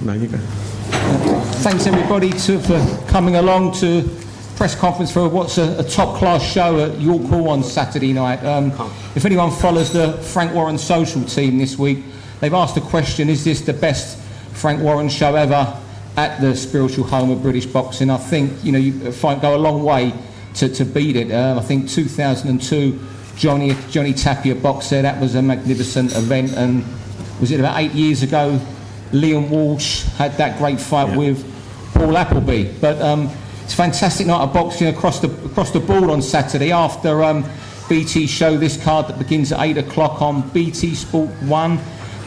No, you go. Thanks everybody for coming along to press conference for what's a top-class show at York Hall on Saturday night. If anyone follows the Frank Warren social team this week, they've asked the question, is this the best Frank Warren show ever at the spiritual home of British boxing? I think, you go a long way to beat it. I think 2002, Johnny Tapia boxed there. That was a magnificent event. And was it about 8 years ago, Liam Walsh had that great fight with Paul Appleby. But it's a fantastic night of boxing across the board on Saturday. After BT show this card that begins at 8 o'clock on BT Sport 1,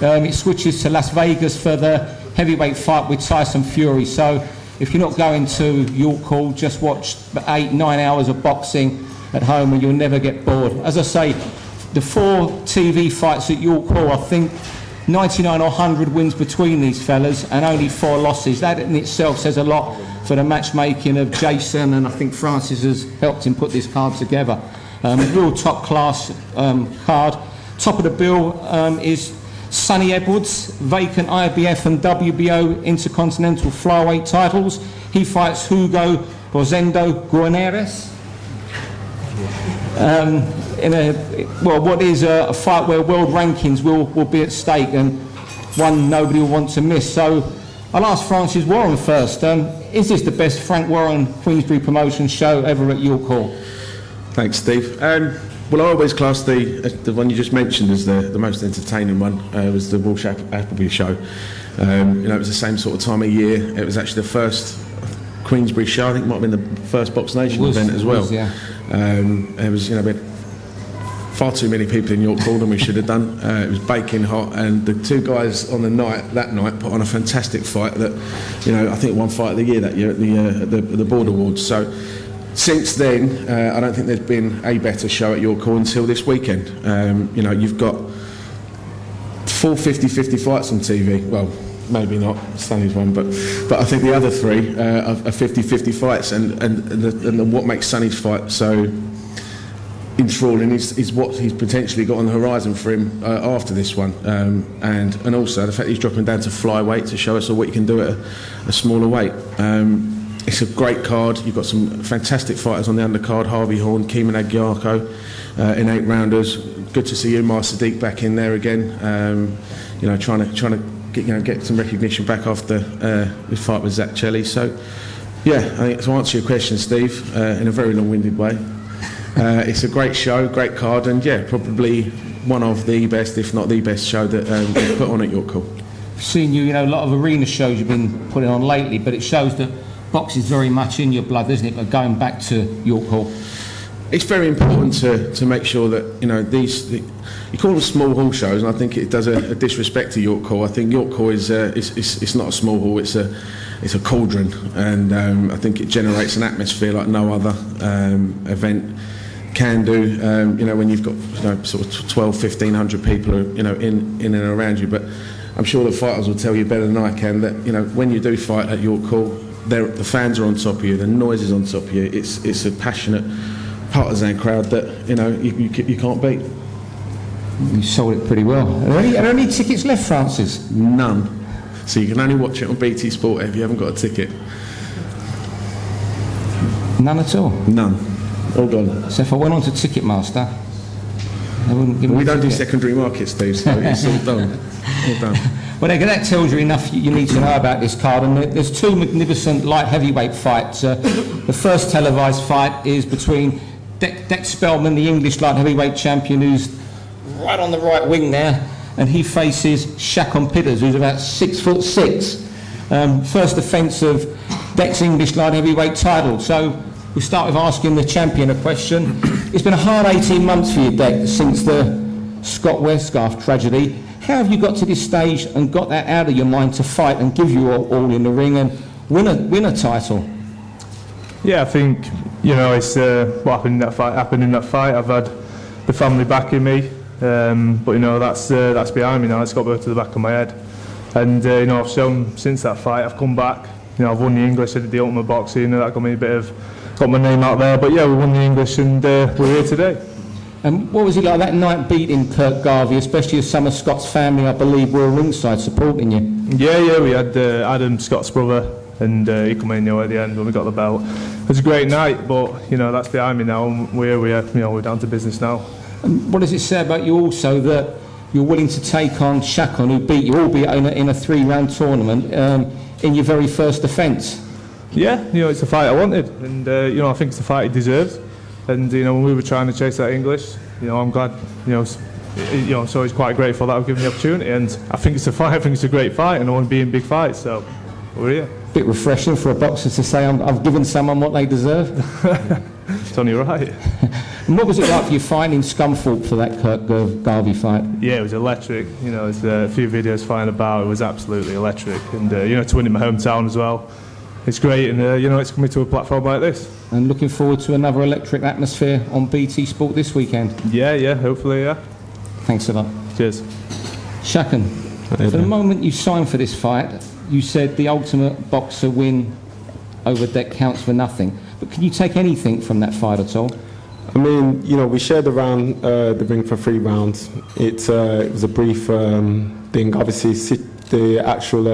it switches to Las Vegas for the heavyweight fight with Tyson Fury. So if you're not going to York Hall, just watch 8-9 hours of boxing at home and you'll never get bored. As I say, the 4 TV fights at York Hall, I think 99 or 100 wins between these fellas and only 4 losses. That in itself says a lot for the matchmaking of Jason, and I think Francis has helped him put this card together. Real top class card. Top of the bill is Sonny Edwards, vacant IBF and WBO Intercontinental Flyweight titles. He fights Hugo Guarneros. In what is a fight where world rankings will be at stake, and one nobody will want to miss. So I'll ask Francis Warren first. Is this the best Frank Warren Queensberry promotion show ever at York Hall? Thanks, Steve. Well, I always class the one you just mentioned as the most entertaining one. Was the Walsh Appleby show. It was the same sort of time of year. It was actually the first Queensberry show. I think it might have been the first Box Nation event as well. It was, we had far too many people in York Hall than we should have done. It was baking hot, and the 2 guys on that night put on a fantastic fight that, I think won Fight of the Year that year at the Board Awards. So since then, I don't think there's been a better show at York Hall until this weekend. You've got 4 50-50 fights on TV. Well, maybe not Stanley's one, but I think the other 3 are 50-50 fights, and what makes Sonny's fight so enthralling is what he's potentially got on the horizon for him after this one, and also the fact that he's dropping down to flyweight to show us all what you can do at a smaller weight. It's a great card. You've got some fantastic fighters on the undercard. Harvey Horn, Keeman Agyarko in 8-rounders. Good to see Umar Sadiq back in there again. Trying to get some recognition back after his fight with Zach Chelly. So, I think to answer your question, Steve, in a very long-winded way, it's a great show, great card, and probably one of the best, if not the best show that we've put on at York Hall. I've seen you, a lot of arena shows you've been putting on lately, but it shows that box is very much in your blood, isn't it? But going back to York Hall, it's very important to make sure that you call them small hall shows, and I think it does a disrespect to York Hall. I think York Hall is it's not a small hall; it's a cauldron, and I think it generates an atmosphere like no other event can do. When you've got sort of 1,200-1,500 people in and around you. But I'm sure the fighters will tell you better than I can that when you do fight at York Hall, the fans are on top of you, the noise is on top of you. It's a passionate, partisan crowd that you can't beat. You sold it pretty well. Are there any tickets left, Francis? None. So you can only watch it on BT Sport if you haven't got a ticket. None at all? None. All gone. So if I went on to Ticketmaster, they wouldn't give me We don't do ticket. secondary markets, Steve, so it's all done. All done. Well, that tells you enough you need to know about this card. And there's 2 magnificent light heavyweight fights. The first televised fight is between Dex Spellman, the English light heavyweight champion, who's right on the right wing there, and he faces Shakon Pitters, who's about 6'6". First defence of Dex English light heavyweight title. So we start with asking the champion a question. It's been a hard 18 months for you, Dex, since the Scott Westgarth tragedy. How have you got to this stage and got that out of your mind to fight and give you all in the ring and win a title? Yeah, I think it's what happened in that fight. I've had the family backing me, but that's behind me now. It's got to the back of my head, and I've shown since that fight. I've come back. I've won the English. I did the Ultimate Boxing. That got my name out there. But we won the English, and we're here today. And what was it like that night beating Kirk Garvey, especially as some of Scott's family, I believe, were ringside supporting you? Yeah, we had Adam, Scott's brother, and he come in, at the end when we got the belt. It was a great night, but that's behind me now, and we're down to business now. And what does it say about you also that you're willing to take on Shakon, who beat you, albeit in a 3-round tournament, in your very first defence? Yeah, it's a fight I wanted, and I think it's a fight he deserves. And when we were trying to chase that English, I'm glad, so he's quite grateful that I've given the opportunity, and I think it's a fight. I think it's a great fight, and I want to be in big fights, so we're here. Bit refreshing for a boxer to say I've given someone what they deserve. It's only right. And what was it like for you finding Scunthorpe for that Kirk Garvey fight? Yeah, it was electric. There's a few videos flying about. It was absolutely electric, and to win in my hometown as well. It's great, and it's coming to a platform like this. And looking forward to another electric atmosphere on BT Sport this weekend. Yeah, hopefully, yeah. Thanks a lot. Cheers. Shakon, for the moment you signed for this fight, you said the ultimate boxer win over Deck counts for nothing. But can you take anything from that fight at all? I mean, we shared the ring for 3 rounds. It was a brief thing. Obviously, the actual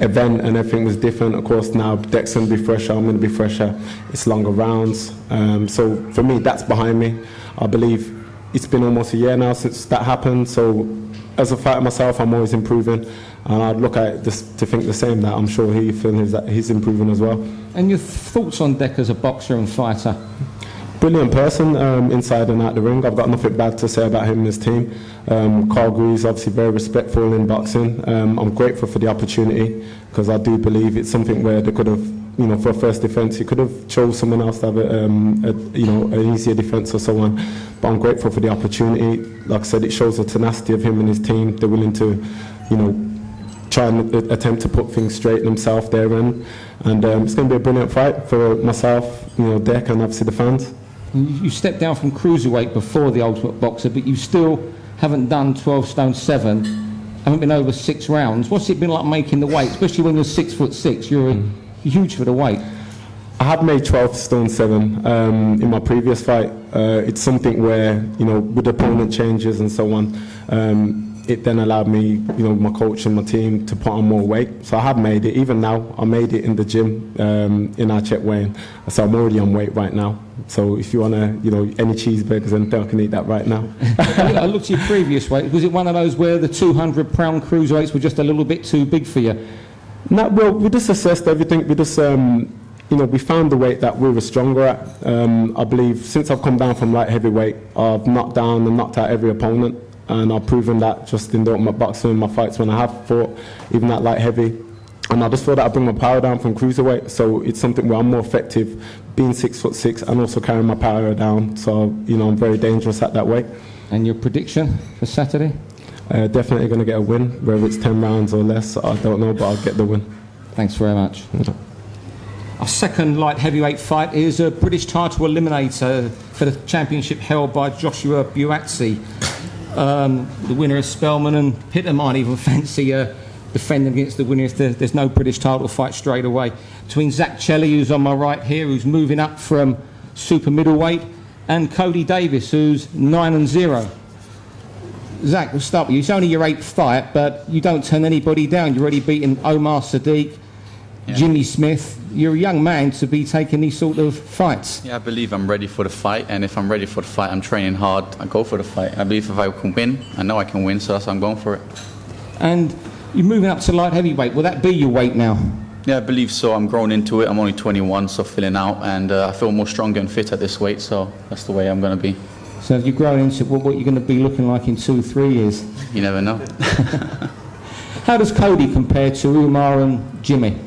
event and everything was different. Of course, now Deck's going to be fresher, I'm going to be fresher. It's longer rounds. So for me, that's behind me. I believe it's been almost a year now since that happened. So as a fighter myself, I'm always improving. And I'd look at it just to think the same, that I'm sure he feels that he's improving as well. And your thoughts on Deck as a boxer and fighter? Brilliant person, inside and out the ring. I've got nothing bad to say about him and his team. Carl Greaves, obviously very respectful in boxing. I'm grateful for the opportunity, because I do believe it's something where they could have, for a first defence, he could have chose someone else to have an easier defence or so on. But I'm grateful for the opportunity. Like I said, it shows the tenacity of him and his team. They're willing to, try and attempt to put things straight themselves there, and it's going to be a brilliant fight for myself, Deck, and obviously the fans. You stepped down from cruiserweight before the Ultimate Boxer, but you still haven't done 12 stone 7, haven't been over 6 rounds. What's it been like making the weight, especially when you're 6'6"? You're huge for the weight. I have made 12 stone 7 in my previous fight. It's something where, with opponent changes and so on, it then allowed me, my coach and my team to put on more weight. So I have made it. Even now, I made it in the gym in our check weighing. So I'm already on weight right now. So if you want to, any cheeseburgers, then I can eat that right now. I looked at your previous weight. Was it one of those where the 200-pound cruiserweights were just a little bit too big for you? No, well, we just assessed everything. We just, we found the weight that we were stronger at. I believe since I've come down from light heavyweight, I've knocked down and knocked out every opponent. And I've proven that just in the Ultimate Boxing, in my fights when I have fought, even at light heavy. And I just feel that I bring my power down from cruiserweight, so it's something where I'm more effective being 6'6" and also carrying my power down. So, I'm very dangerous at that weight. And your prediction for Saturday? Definitely going to get a win, whether it's 10 rounds or less, I don't know, but I'll get the win. Thanks very much. Our second light heavyweight fight is a British title eliminator for the championship held by Joshua Buatsi. The winner is Spellman, and Pitter might even fancy defending against the winner if there's no British title fight straight away. Between Zach Chelly, who's on my right here, who's moving up from super middleweight, and Cody Davis, who's 9-0. Zach, we'll start with you. It's only your 8th fight, but you don't turn anybody down. You've already beaten Omar Sadiq, Jimmy Smith. You're a young man to be taking these sort of fights. Yeah, I believe I'm ready for the fight, and if I'm ready for the fight, I'm training hard. I go for the fight. I believe if I can win, I know I can win, so that's why I'm going for it. And you're moving up to light heavyweight. Will that be your weight now? Yeah, I believe so. I'm growing into it. I'm only 21, so filling out, and I feel more stronger and fit at this weight, so that's the way I'm going to be. So if you're growing into what you're going to be looking like in 2-3 years? You never know. How does Cody compare to Umar and Jimmy?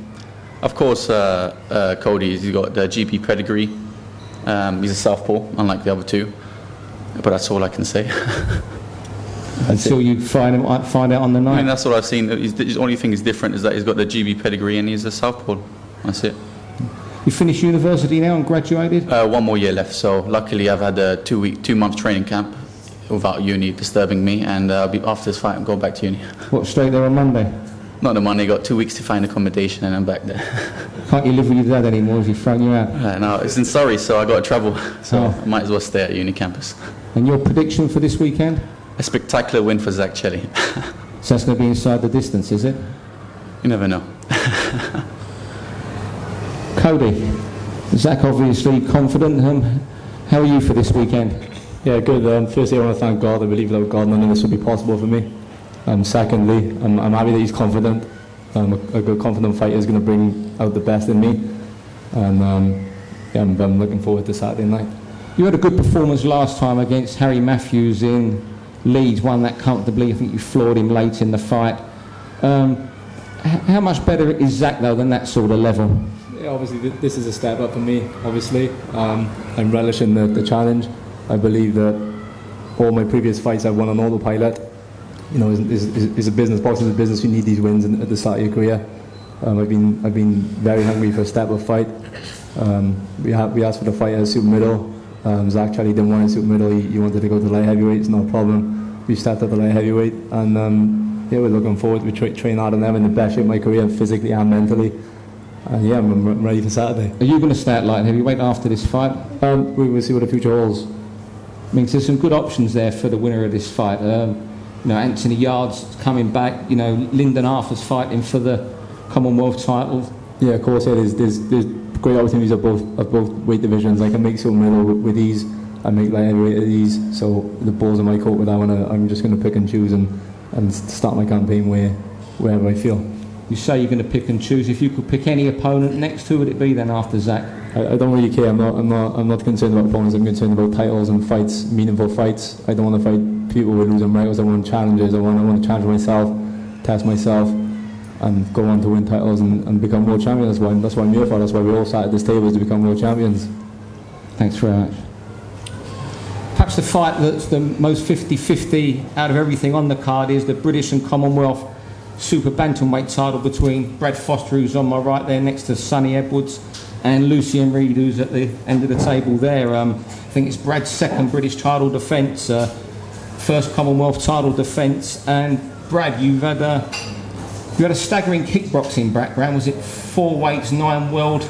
Of course, Cody, he's got the GP pedigree. He's a southpaw, unlike the other two. But that's all I can say. Until you find out on the night? I mean, that's what I've seen. The only thing is different is that he's got the GB pedigree and he's a southpaw. That's it. You finished university now and graduated? 1 more year left. So luckily I've had a 2-month training camp without uni disturbing me. And I'll be after this fight and go back to uni. What, straight there on Monday? not the money. Got 2 weeks to find accommodation, and I'm back there. Can't you live with your dad anymore? Has he thrown you out? No, it's in Surrey, so I got to travel. So Oh. I might as well stay at uni campus. And your prediction for this weekend? A spectacular win for Zach Chelly. So that's going to be inside the distance, is it? You never know. Cody, Zach obviously confident. How are you for this weekend? Yeah, good. Firstly, I want to thank God. I believe without God, none of this would be possible for me. Secondly, I'm happy that he's confident. A good, confident fighter is going to bring out the best in me. And yeah, I'm looking forward to Saturday night. You had a good performance last time against Harry Matthews in Leeds, won that comfortably. I think you floored him late in the fight. How much better is Zach, though, than that sort of level? Yeah, obviously, this is a step up for me, obviously. I'm relishing the challenge. I believe that all my previous fights I've won on autopilot. You know, is a business. Boxing is a business. You need these wins at the start of your career. I've been very hungry for a step-up fight. We asked for the fight at super middle. Zach Chelly didn't want a super middle. He wanted to go to light heavyweight. It's no problem. We stepped up to light heavyweight, and yeah, we're looking forward. We train hard, and I'm in the best shape of my career, physically and mentally. And yeah, I'm ready for Saturday. Are you going to start light heavyweight after this fight? We will see what the future holds. I mean, there's some good options there for the winner of this fight. You know, Anthony Yard's coming back. You know, Lyndon Arthur's fighting for the Commonwealth title. Yeah, of course. Yeah, there's great opportunities at both weight divisions. I can make super middle with ease. I make light heavyweight at ease. So the ball's in my court with that one. I'm just going to pick and choose and start my campaign wherever I feel. You say you're going to pick and choose. If you could pick any opponent next, who would it be then after Zach? I don't really care. I'm not concerned about opponents. I'm concerned about titles and fights, meaningful fights. I don't want to fight people with losing records. I want challenges. I want to challenge myself, test myself, and go on to win titles and become world champion. That's why I'm here for. That's why we all sat at this table, is to become world champions. Thanks very much. Perhaps the fight that's the most 50-50 out of everything on the card is the British and Commonwealth Super Bantamweight title between Brad Foster, who's on my right there next to Sonny Edwards, and Lucian Reid, who's at the end of the table there. I think it's Brad's second British title defence, first Commonwealth title defence. And Brad, you had a staggering kickboxing background. Was it 4 weights, 9 world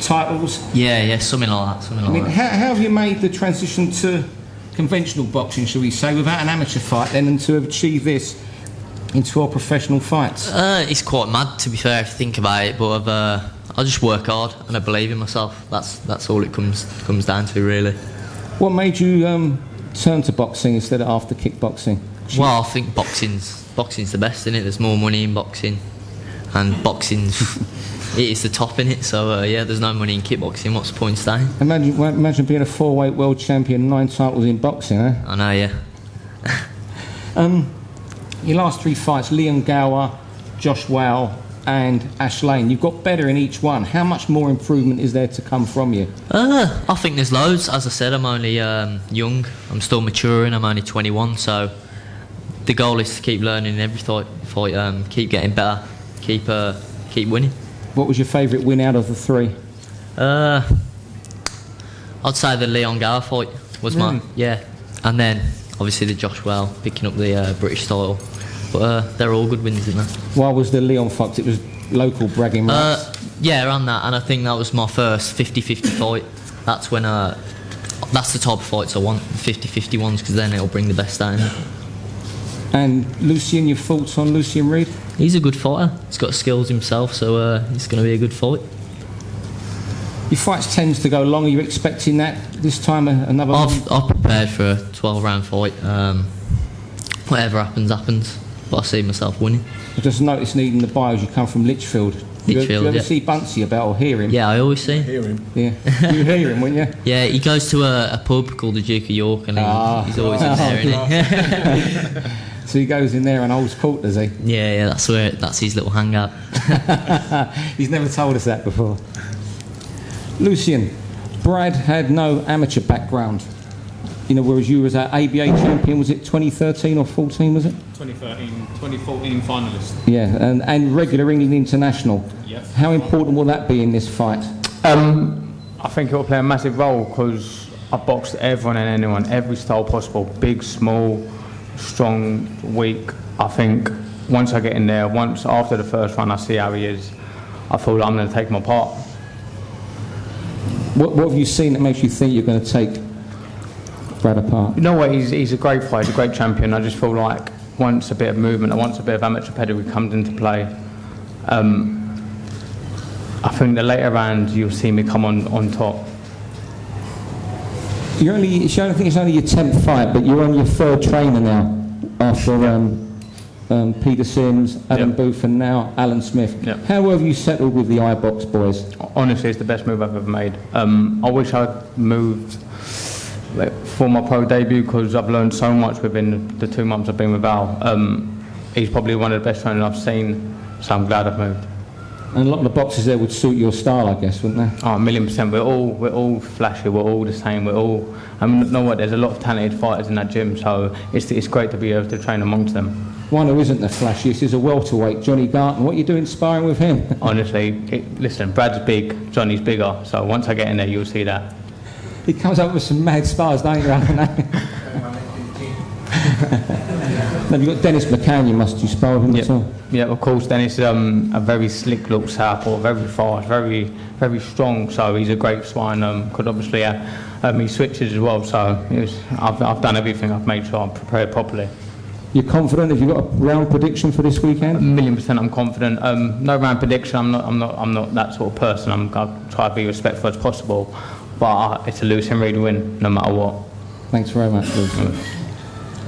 titles? Yeah, something like that. I mean, how have you made the transition to conventional boxing, shall we say, without an amateur fight then, and to have achieved this in 12 professional fights? It's quite mad, to be fair, if you think about it, but I just work hard and I believe in myself. That's all it comes down to, really. What made you turn to boxing instead of after kickboxing? Well, I think boxing's the best, isn't it? There's more money in boxing, and boxing's it is the top in it. So yeah, there's no money in kickboxing. What's the point in staying? Imagine being a 4-weight world champion, 9 titles in boxing, eh? I know, yeah. Your last 3 fights, Leon Gower, Josh Wow and Ash Lane, you've got better in each one. How much more improvement is there to come from you? I think there's loads. As I said, I'm only young. I'm still maturing. I'm only 21, so the goal is to keep learning every fight, keep getting better, keep winning. What was your favourite win out of the 3? I'd say the Leon Gower fight was and then obviously the Josh Well picking up the British title. But they're all good wins, isn't they? Why was the Leon Fox? It was local bragging rights? Yeah, around that, and I think that was my first 50-50 fight. That's when that's the type of fights I want, 50-50 ones, because then it'll bring the best out in it. And Lucian, your thoughts on Lucian Reid? He's a good fighter. He's got skills himself, so it's going to be a good fight. Your fights tend to go long. Are you expecting that this time? Another? I've prepared for a 12-round fight. Whatever happens. But I see myself winning. I just noticed needing the bios. You come from Lichfield. Do you ever see Buncey about or hear him? Yeah, I always see him. Hear him. Yeah, you hear him, wouldn't you? Yeah, he goes to a pub called the Duke of York, and he's always in there, isn't he? So he goes in there and holds court, does he? Yeah, that's his little hangout. He's never told us that before. Lucian, Brad had no amateur background. You know, whereas you was our ABA champion, was it 2013 or 14, was it? 2014 finalist. Yeah, and regular England international. Yep. How important will that be in this fight? I think it will play a massive role because I boxed everyone and anyone, every style possible, big, small, strong, weak. I think once I get in there, once after the first run I see how he is, I feel like I'm going to take him apart. What have you seen that makes you think you're going to take Brad apart? You know what, he's a great fighter, he's a great champion. I just feel like once a bit of movement, once a bit of amateur pedigree comes into play, I think the later rounds you'll see me come on top. I think it's only your 10th fight, but you're on your 3rd trainer now after Peter Sims, Adam Booth, and now Alan Smith. Yep. How have you settled with the iBox boys? Honestly, it's the best move I've ever made. I wish I'd moved for my pro debut because I've learned so much within the 2 months I've been with Al. He's probably one of the best trainers I've seen, so I'm glad I've moved. And a lot of the boxes there would suit your style, I guess, wouldn't they? Oh, 1,000,000%. We're all flashy. We're all the same. I mean, you know what? There's a lot of talented fighters in that gym, so it's great to be able to train amongst them. One who isn't the flashiest is a welterweight, Johnny Garton. What are you doing sparring with him? Honestly, listen, Brad's big, Johnny's bigger, so once I get in there, you'll see that. He comes up with some mad spars, don't you, Alan? Then you've got Dennis McCann, you spar with him as well? Yeah, of course, Dennis is a very slick look southpaw, very fast, very very strong, so he's a great sparring. Could obviously he switches as well, so I've done everything. I've made sure I'm prepared properly. You're confident? Have you got a round prediction for this weekend? 1,000,000% I'm confident. No round prediction, I'm not that sort of person. I'll try to be respectful as possible, but it's a lose and read win no matter what. Thanks very much, Luke.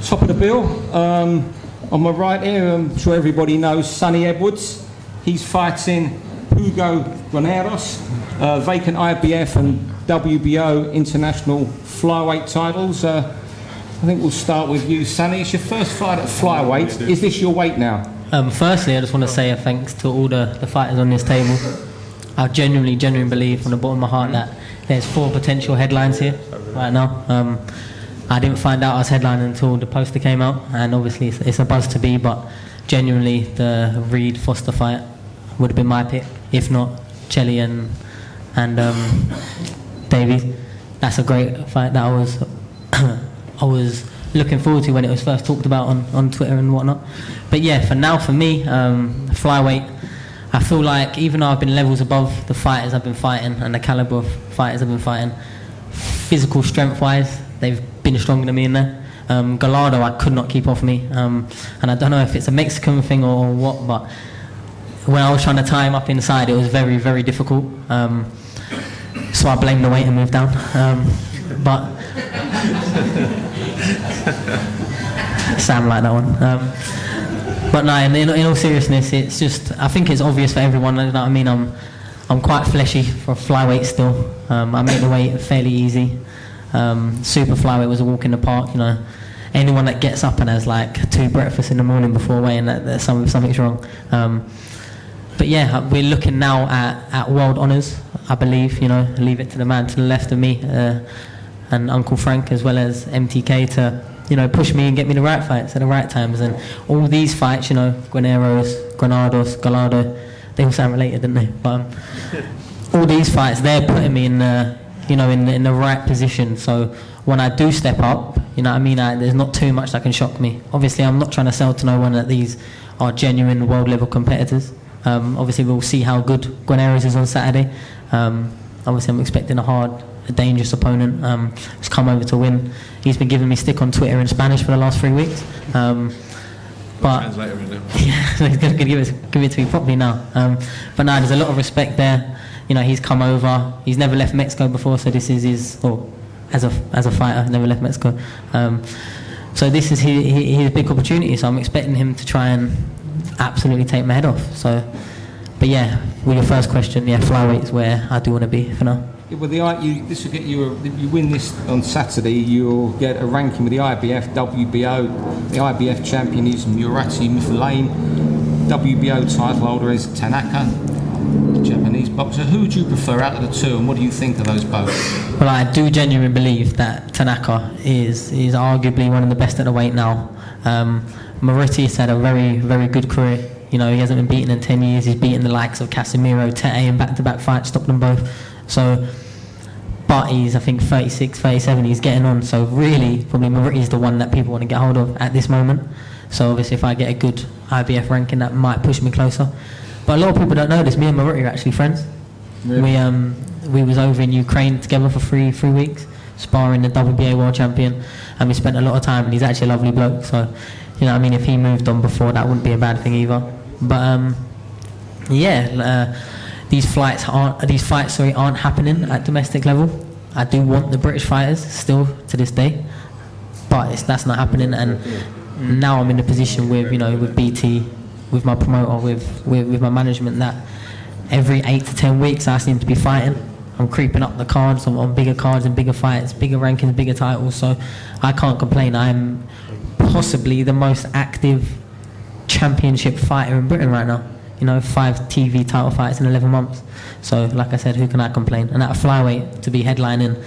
Top of the bill, on my right here, I'm sure everybody knows Sonny Edwards. He's fighting Hugo Guarneros, vacant IBF and WBO international flyweight titles. I think we'll start with you, Sonny. It's your first fight at flyweight. Is this your weight now? Firstly, I just want to say a thanks to all the fighters on this table. I genuinely believe from the bottom of my heart that there's 4 potential headlines here right now. I didn't find out I was headlining until the poster came out, and obviously it's a buzz to be, but genuinely the Reed Foster fight would have been my pick, if not Chelly and Davies. That's a great fight that I was looking forward to when it was first talked about on Twitter and whatnot. But yeah, for me, flyweight, I feel like even though I've been levels above the fighters I've been fighting and the calibre of fighters I've been fighting, physical strength-wise, they've been stronger than me in there. Gallardo, I could not keep off me, and I don't know if it's a Mexican thing or what, but when I was trying to tie him up inside, it was very, very difficult. So I blamed the weight and moved down. But Sam liked that one. But no, in all seriousness, it's just, I think it's obvious for everyone. You know what I mean? I'm quite fleshy for flyweight still. I make the weight fairly easy. Super flyweight was a walk in the park. You know, anyone that gets up and has like 2 breakfasts in the morning before weighing, that something's wrong. But yeah, we're looking now at world honours, I believe. You know, leave it to the man to the left of me and Uncle Frank, as well as MTK, to, you know, push me and get me the right fights at the right times. And all these fights, you know, Guarneros, Granados, Gallardo, they all sound related, don't they? But all these fights, they're putting me in the right position. So when I do step up, you know what I mean, there's not too much that can shock me. Obviously, I'm not trying to sell to no one that these are genuine world level competitors. Obviously, we'll see how good Guarneros is on Saturday. Obviously, I'm expecting a dangerous opponent who's come over to win. He's been giving me stick on Twitter in Spanish for the last 3 weeks. But translator in there. Yeah, so he's going to give it to me properly now. But no, there's a lot of respect there. You know, he's come over. He's never left Mexico before, so this is his, or as a fighter, never left Mexico. So this is his big opportunity. So I'm expecting him to try and absolutely take my head off. So, but yeah, with your first question, yeah, flyweight is where I do want to be for now. Yeah, well, this will get you. You win this on Saturday, you'll get a ranking with the IBF, WBO. The IBF champion is Murati Mifulain. WBO title holder is Tanaka, the Japanese boxer. Who would you prefer out of the 2, and what do you think of those both? Well, I do genuinely believe that Tanaka is arguably one of the best at the weight now. Murati's had a very, very good career. You know, he hasn't been beaten in 10 years. He's beaten the likes of Casemiro, Tete in back-to-back fights, stopped them both. So, but he's, I think, 36, 37, he's getting on. So really, probably Murati's the one that people want to get hold of at this moment. So obviously if I get a good IBF ranking, that might push me closer. But a lot of people don't know this. Me and Maruti are actually friends. Really? We was over in Ukraine together for three weeks, sparring the WBA world champion, and we spent a lot of time, and he's actually a lovely bloke. So, you know what I mean, if he moved on before, that wouldn't be a bad thing either. But these fights aren't happening at domestic level. I do want the British fighters still to this day, but that's not happening. And now I'm in a position with BT, with my promoter, with my management, that every 8 to 10 weeks I seem to be fighting. I'm creeping up the cards on bigger cards and bigger fights, bigger rankings, bigger titles. So I can't complain. I'm possibly the most active championship fighter in Britain right now. 5 TV title fights in 11 months. So, like I said, who can I complain? And at a flyweight, to be headlining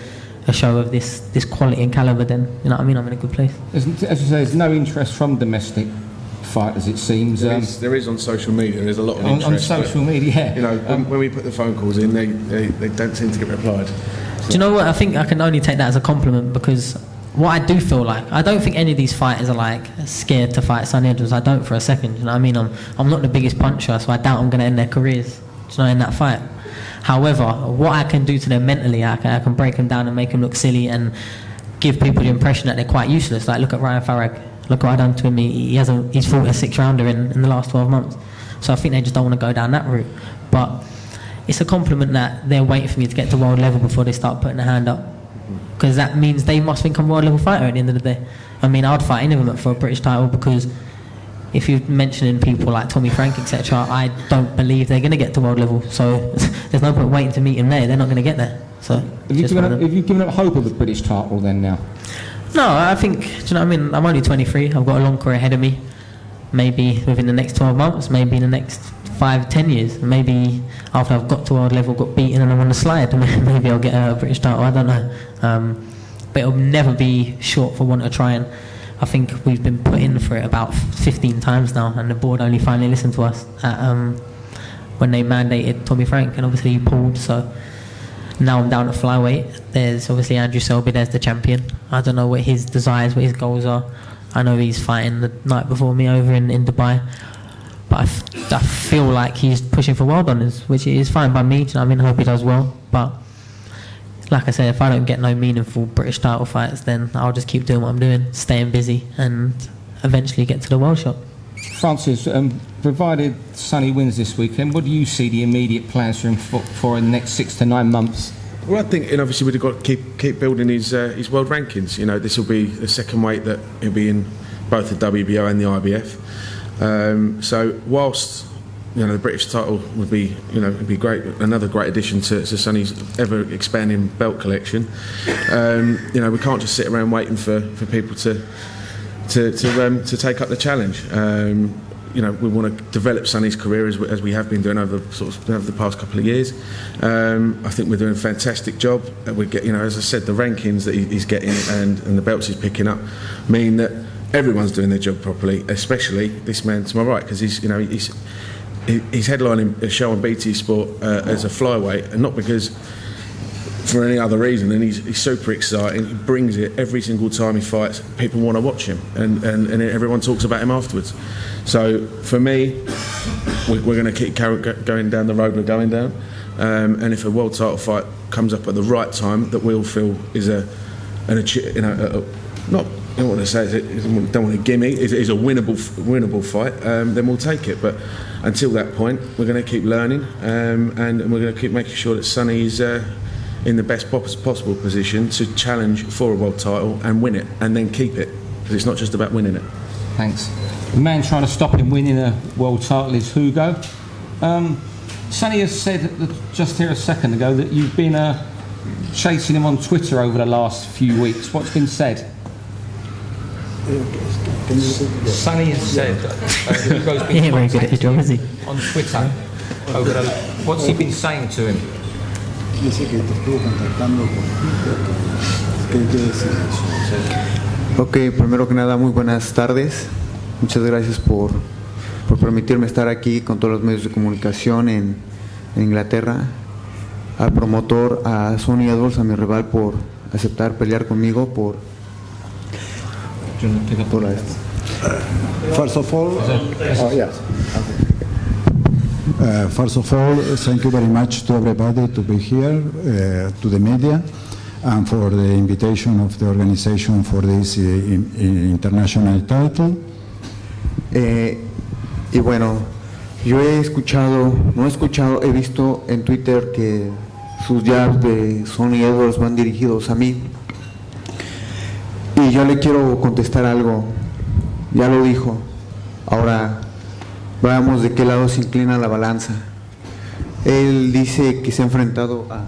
a show of this quality and caliber, then, you know what I mean, I'm in a good place. As you say, there's no interest from domestic fighters, it seems. There is on social media. There's a lot of interest. On social media, yeah. When we put the phone calls in, they don't seem to get replied. So. Do you know what? I think I can only take that as a compliment, because what I do feel like, I don't think any of these fighters are like scared to fight Sonny Edwards. I don't for a second. You know what I mean? I'm not the biggest puncher, so I doubt I'm going to end their careers, in that fight. However, what I can do to them mentally, I can break them down and make them look silly and give people the impression that they're quite useless. Like, look at Ryan Farag. Look what I've done to him. He's fought a 6-rounder in the last 12 months. So I think they just don't want to go down that route. But it's a compliment that they're waiting for me to get to world level before they start putting their hand up. Because that means they must think I'm a world level fighter at the end of the day. I mean, I'd fight any of them for a British title, because if you're mentioning people like Tommy Frank, etc., I don't believe they're going to get to world level. So there's no point waiting to meet him there. They're not going to get there. So have you given up hope of the British title then now? No, I think, do you know what I mean? I'm only 23. I've got a long career ahead of me. Maybe within the next 12 months, maybe in the next 5-10 years, maybe after I've got to world level, got beaten and I'm on the slide, maybe I'll get a British title. I don't know. But it'll never be short for want of trying. I think we've been put in for it about 15 times now, and the board only finally listened to us when they mandated Tommy Frank, and obviously he pulled. So now I'm down at flyweight. There's obviously Andrew Selby, there's the champion. I don't know what his desires, what his goals are. I know he's fighting the night before me over in Dubai. But I feel like he's pushing for world honours, which is fine by me. I mean, I hope he does well. But like I said, if I don't get no meaningful British title fights, then I'll just keep doing what I'm doing, staying busy, and eventually get to the world shot. Francis, provided Sonny wins this weekend, what do you see the immediate plans for him for in the next 6 to 9 months? Well, I think, obviously we've got to keep building his world rankings. This will be the second weight that he'll be in, both the WBO and the IBF. So whilst the British title would be it'd be great, another great addition to Sonny's ever expanding belt collection. We can't just sit around waiting for people to take up the challenge. We want to develop Sonny's career as we have been doing over the past couple of years. I think we're doing a fantastic job. We get, as I said, the rankings that he's getting and the belts he's picking up mean that everyone's doing their job properly, especially this man to my right, because he's headlining a show on BT Sport as a flyweight, and not because for any other reason. And he's super exciting. He brings it every single time he fights. People want to watch him, and everyone talks about him afterwards. So for me, we're going to keep going down the road we're going down, and if a world title fight comes up at the right time that we all feel is not. I don't want to say don't want to gimme. It's a winnable fight. Then we'll take it. But until that point, we're going to keep learning, and we're going to keep making sure that Sonny is in the best possible position to challenge for a world title and win it, and then keep it. Because it's not just about winning it. Thanks. The man trying to stop him winning a world title is Hugo. Sonny has said just here a second ago that you've been chasing him on Twitter over the last few weeks. What's been said? Sonny has said Hugo's been he ain't very good at his job, is he? on Twitter. What's he been saying to him? Ok, primero que nada, muy buenas tardes. Muchas gracias por permitirme estar aquí con todos los medios de comunicación en Inglaterra. Al promotor, a Sonny Edwards, a mi rival, por aceptar pelear conmigo, por First of all, yes. First of all, thank you very much to everybody to be here, to the media, and for the invitation of the organization for this international title. Y bueno, yo he visto en Twitter que sus jabs de Sonny Edwards van dirigidos a mí. Y yo le quiero contestar algo. Ya lo dijo. Ahora veamos de qué lado se inclina la balanza. Él dice que se ha enfrentado a...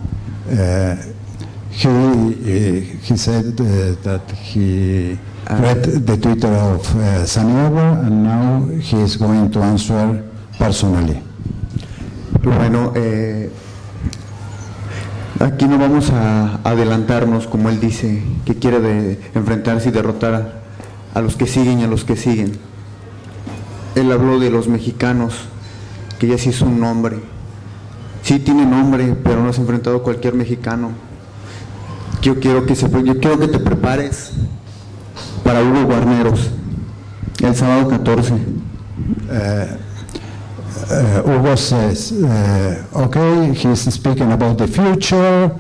He said that he read the Twitter of Sonny Edwards and now he is going to answer personally. Bueno, aquí no vamos a adelantarnos, como él dice, que quiere enfrentarse y derrotar a los que siguen y a los que siguen. Él habló de los mexicanos, que ya sí es un nombre. Sí tiene nombre, pero no has enfrentado a cualquier mexicano. Yo quiero que te prepares para Hugo Guarneros, el sábado 14. Hugo says, okay, he's speaking about the future,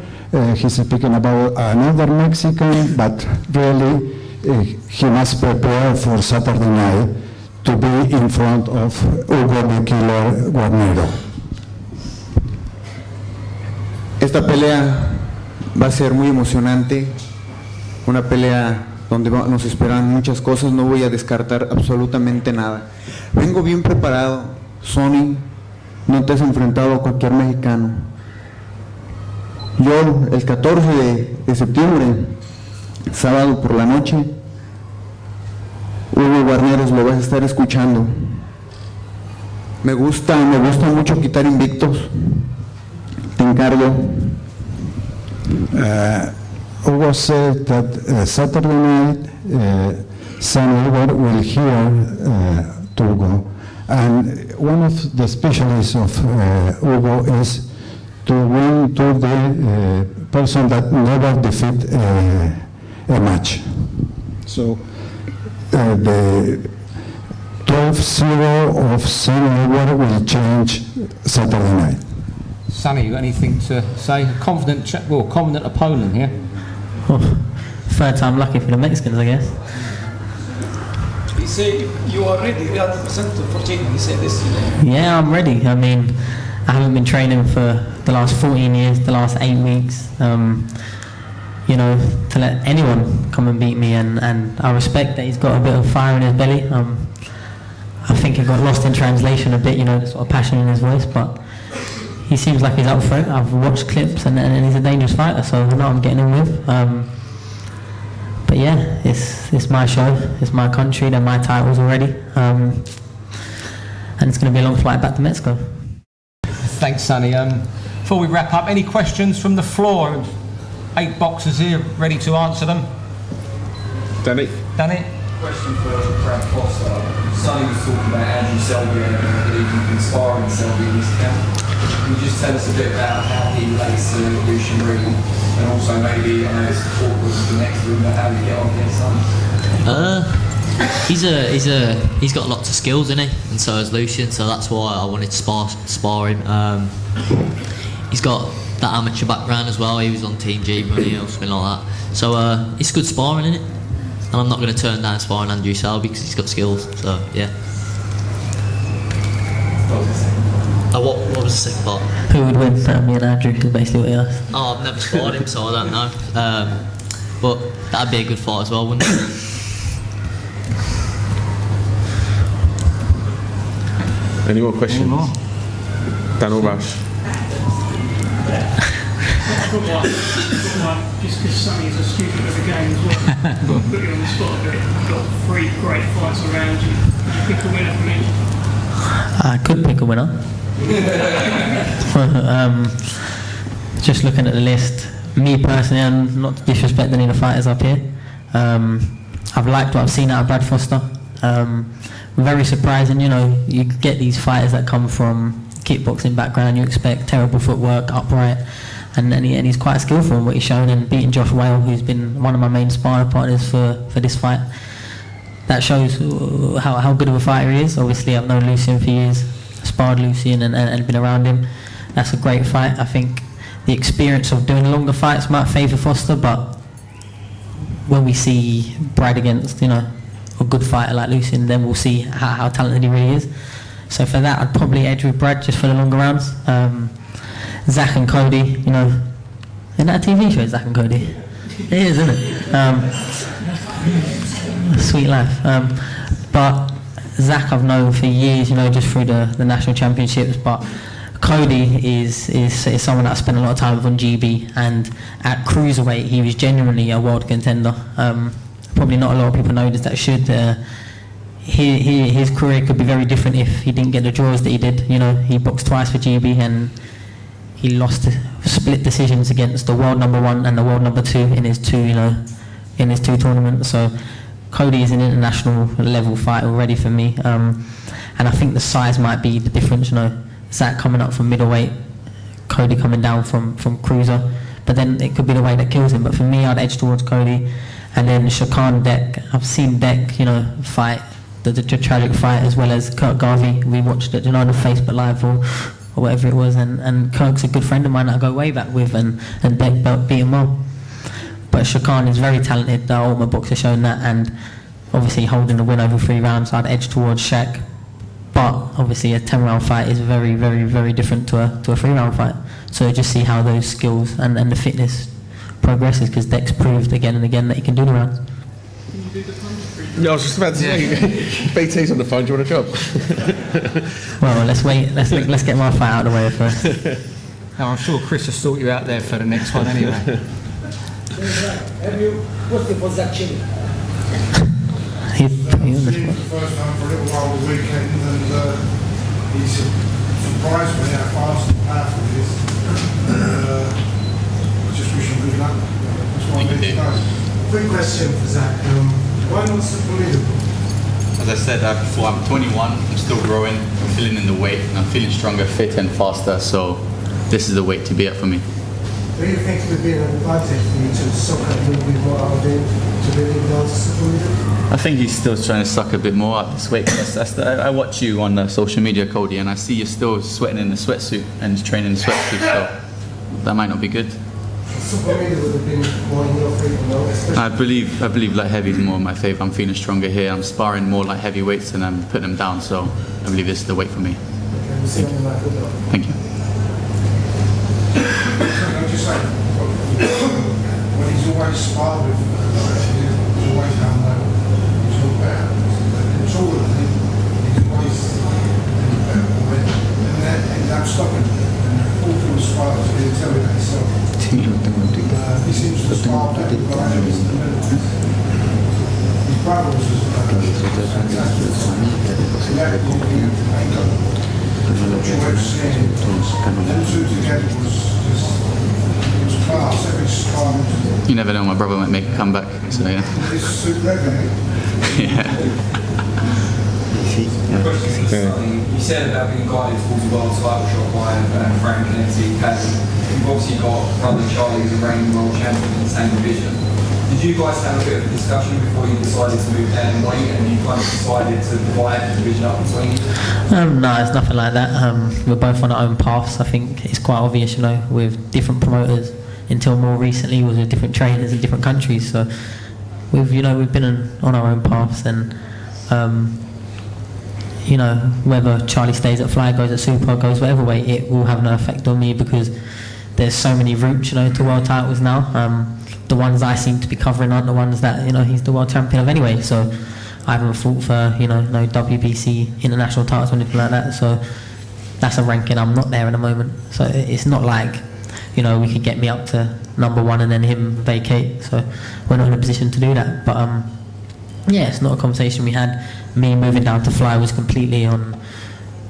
he's speaking about another Mexican, but really he must prepare for Saturday night to be in front of Hugo the Killer Guarnero. Esta pelea va a ser muy emocionante, una pelea donde nos esperan muchas cosas, no voy a descartar absolutamente nada. Vengo bien preparado. Sonny, no te has enfrentado a cualquier mexicano. Yo, el 14 de septiembre, sábado por la noche, Hugo Guarneros lo vas a estar escuchando. Me gusta mucho quitar invictos. Te encargo. Hugo said that Saturday night Sonny Edwards will hear Hugo, and one of the specialists of Hugo is to win to the person that never defeat a match. So the 12-0 of Sonny Edwards will change Saturday night. Sonny, you got anything to say? A confident opponent here. Oh, third time lucky for the Mexicans, I guess. You say you are ready 100% for training, you said this. Yeah, I'm ready. I mean, I haven't been training for the last 14 years, the last 8 weeks. You know, to let anyone come and beat me, and I respect that he's got a bit of fire in his belly. I think it got lost in translation a bit, you know, the sort of passion in his voice, but he seems like he's up for it. I've watched clips and he's a dangerous fighter, so I know I'm getting him with. But yeah, it's my show, it's my country, they're my titles already. And it's going to be a long flight back to Mexico. Thanks, Sonny. Before we wrap up, any questions from the floor? 8 boxers here, ready to answer them. Danny? Question for Frank Foster. Sonny was talking about Andrew Selby and I believe you've been sparring Selby in this camp. Can you just tell us a bit about how he relates to Lucian Reed, and also maybe, I know it's awkward with the next room, but how you get on against Sonny? He's got lots of skills in he, and so has Lucian. So that's why I wanted to spar him. He's got that amateur background as well. He was on Team G Money or something like that. So it's good sparring, isn't it? And I'm not going to turn down sparring Andrew Selby because he's got skills. So yeah. What was the second part? Who would win? Me and Andrew is basically what he asked. Oh, I've never sparred him, so I don't know. But that'd be a good fight as well, wouldn't it? Any more questions? Any more? Daniel Rush. Just because Sonny's a student of the game as well. Put you on the spot a bit. You've got 3 great fights around you. Could you pick a winner for me? I could pick a winner. Just looking at the list, me personally, and not to disrespect any of the fighters up here, I've liked what I've seen out of Brad Foster. Very surprising, you know, you get these fighters that come from kickboxing background, you expect terrible footwork, upright, and he's quite skillful in what he's shown, and beating Josh Whale, who's been one of my main sparring partners for this fight. that shows how good of a fighter he is. Obviously, I've known Lucien for years, sparred Lucien and been around him. That's a great fight. I think the experience of doing longer fights might favour Foster, but when we see Brad against, a good fighter like Lucien, then we'll see how talented he really is. So for that, I'd probably edge with Brad just for the longer rounds. Zach and Cody, isn't that a TV show, Zach and Cody? It is, isn't it? Sweet life. But Zach I've known for years, just through the national championships, but Cody is someone that I spent a lot of time with on GB, and at cruiserweight he was genuinely a world contender. Probably not a lot of people know this that should. His career could be very different if he didn't get the draws that he did. He boxed twice for GB and he lost split decisions against the world number 1 and the world number 2 in his two tournaments. So Cody is an international level fighter already for me, and I think the size might be the difference. Zach coming up from middleweight, Cody coming down from cruiser, but then it could be the weight that kills him. But for me, I'd edge towards Cody. And then Shakan Dek, I've seen Dek, fight the tragic fight, as well as Kirk Garvey. We watched it, on the Facebook Live or whatever it was, and Kirk's a good friend of mine that I go way back with, and Dek beat him well. But Shakan is very talented. The Ultimate Boxer shown that, and obviously holding the win over 3 rounds, I'd edge towards Shaq. But obviously a 10-round fight is very, very, very different to a 3-round fight. So just see how those skills and the fitness progresses, because Dek's proved again and again that he can do the rounds. Yeah, I was just about to say, BT's on the phone, do you want a job? Well, let's wait, let's get my fight out of the way first. Now, I'm sure Chris will sort you out there for the next one anyway. Have you worked for Zach Chili? He's the first time for a little while the weekend, and he surprised me how fast and powerful he is. I just wish him good luck. That's what I need to know. Quick question for Zach. Why not super leaderboard? As I said before, I'm 21, I'm still growing, I'm filling in the weight, and I'm feeling stronger, fitter and faster, so this is the weight to be at for me. Do you think it would be an advantage for you to suck up a little bit more out of it to be able to super leaderboard? I think he's still trying to suck a bit more out this weight. I watch you on social media, Cody, and I see you're still sweating in the sweatsuit and training in the sweatsuit, so that might not be good. Super leader would have been more in your favour, no? I believe light heavy is more in my favour. I'm feeling stronger here. I'm sparring more light heavyweights and I'm putting them down, so I believe this is the weight for me. Okay, we'll see you on the night. Thank you. I just say, when he's always sparred with, he's always down low. He's not bad. It's all of him. He's always bad. And then ends up stopping. And all through the spars, he'll tell you that himself. He seems to spar better, but I know he's in the middle. His brother was fantastic. That would be a mango. What you were saying, them two together was just, it was class, every scar. You never know, my brother might make a comeback, so yeah. It's super revenue. Yeah. You said about being guided towards a world title shot by Frank and MTK. You've obviously got brother Charlie, who's a reigning world champion in the same division. Did you guys have a bit of a discussion before you decided to move down in weight, and you kind of decided to divide the division up between you? No, it's nothing like that. We're both on our own paths. I think it's quite obvious, with different promoters. Until more recently, was with different trainers in different countries. So we've been on our own paths, and whether Charlie stays at Fly, goes at Super, goes whatever way, it will have no effect on me, because there's so many routes, to world titles now. The ones I seem to be covering aren't the ones that, he's the world champion of anyway. So I haven't fought for, no WBC international titles or anything like that. So that's a ranking I'm not there at the moment. So it's not like, we could get me up to number 1 and then him vacate. So we're not in a position to do that. But it's not a conversation we had. Me moving down to Fly was completely on,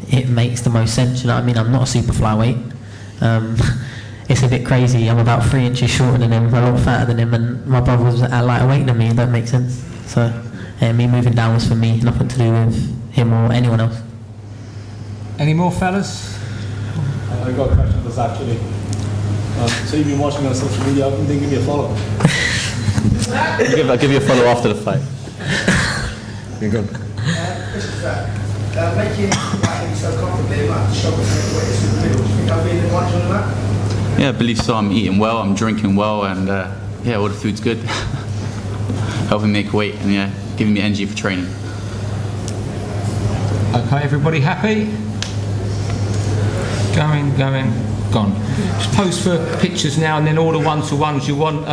it makes the most sense, I'm not a super flyweight. It's a bit crazy, I'm about 3 inches shorter than him, a lot fatter than him, and my brother was at lighter weight than me. That makes sense. So me moving down was for me, nothing to do with him or anyone else. Any more fellas? I got a question for Zach, actually. So you've been watching on social media, then give me a follow. I'll give you a follow after the fight. You're gone. Making that so comfortably, like the struggle to make weights in the middle, do you think I've been advantage on that? Yeah, I believe so. I'm eating well, I'm drinking well, and yeah, all the food's good. Helping make weight and yeah, giving me energy for training. Okay, everybody happy? Going, gone. Just pose for pictures now and then all the one-to-ones you want.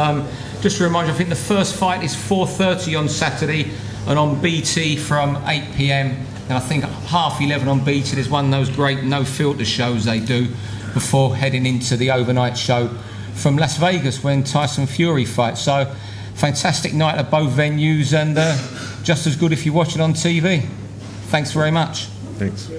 Just to remind you, I think the first fight is 4:30 on Saturday and on BT from 8 p.m. And I think 11:30 on BT, there's one of those great no-filter shows they do before heading into the overnight show from Las Vegas when Tyson Fury fights. So, fantastic night at both venues and just as good if you watch it on TV. Thanks very much. Thanks.